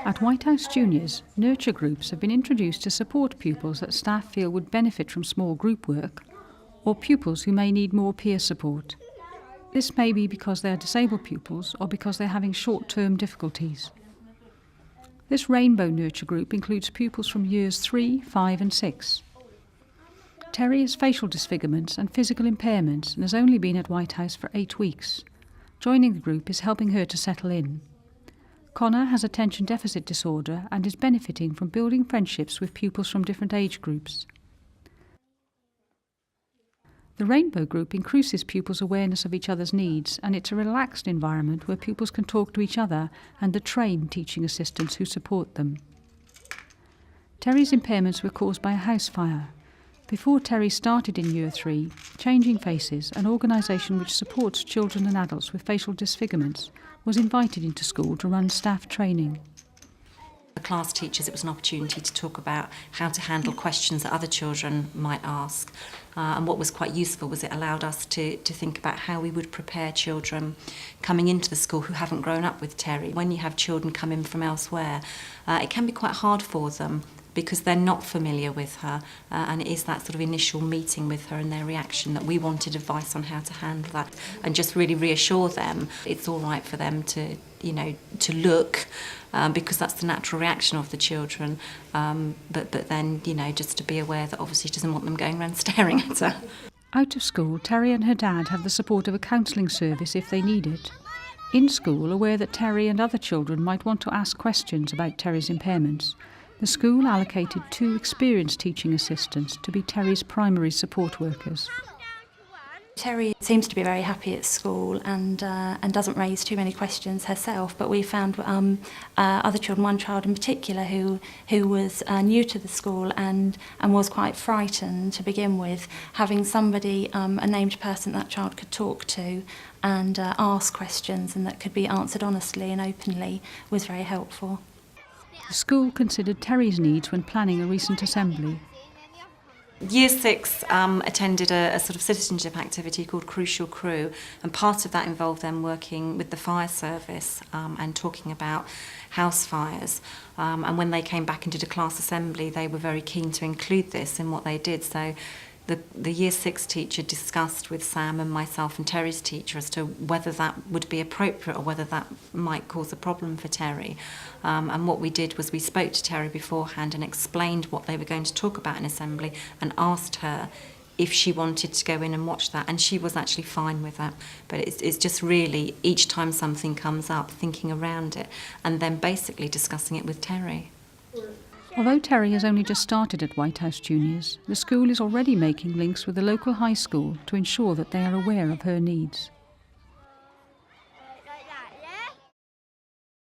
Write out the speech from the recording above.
At White House Juniors, nurture groups have been introduced to support pupils that staff feel would benefit from small group work, or pupils who may need more peer support. This may be because they are disabled pupils or because they are having short-term difficulties. This rainbow nurture group includes pupils from years 3, 5 and 6. Terri has facial disfigurements and physical impairments and has only been at White House for 8 weeks. Joining the group is helping her to settle in. Connor has attention deficit disorder and is benefiting from building friendships with pupils from different age groups. The Rainbow Group increases pupils' awareness of each other's needs, and it's a relaxed environment where pupils can talk to each other and the trained teaching assistants who support them. Terri's impairments were caused by a house fire. Before Terri started in Year 3, Changing Faces, an organisation which supports children and adults with facial disfigurements, was invited into school to run staff training. The class teachers, it was an opportunity to talk about how to handle questions that other children might ask. And what was quite useful was it allowed us to think about how we would prepare children coming into the school who haven't grown up with Terri. When you have children come in from elsewhere, it can be quite hard for them because they're not familiar with her, and it is that sort of initial meeting with her and their reaction that we wanted advice on how to handle that and just really reassure them it's all right for them to, to look, because that's the natural reaction of the children, but then, just to be aware that obviously she doesn't want them going around staring at her. Out of school, Terri and her dad have the support of a counselling service if they need it. In school, aware that Terri and other children might want to ask questions about Terri's impairments, the school allocated 2 experienced teaching assistants to be Terri's primary support workers. Terri seems to be very happy at school and doesn't raise too many questions herself, but we found other children, one child in particular who was new to the school and was quite frightened to begin with. Having somebody, a named person that child could talk to and ask questions and that could be answered honestly and openly was very helpful. The school considered Terri's needs when planning a recent assembly. Year 6 attended a sort of citizenship activity called Crucial Crew, and part of that involved them working with the fire service and talking about house fires. And when they came back and did a class assembly, they were very keen to include this in what they did. So the Year 6 teacher discussed with Sam and myself and Terri's teacher as to whether that would be appropriate or whether that might cause a problem for Terri. And what we did was we spoke to Terri beforehand and explained what they were going to talk about in assembly and asked her if she wanted to go in and watch that, and she was actually fine with that. But it's just really, each time something comes up, thinking around it and then basically discussing it with Terri. Although Terri has only just started at White House Juniors, the school is already making links with the local high school to ensure that they are aware of her needs.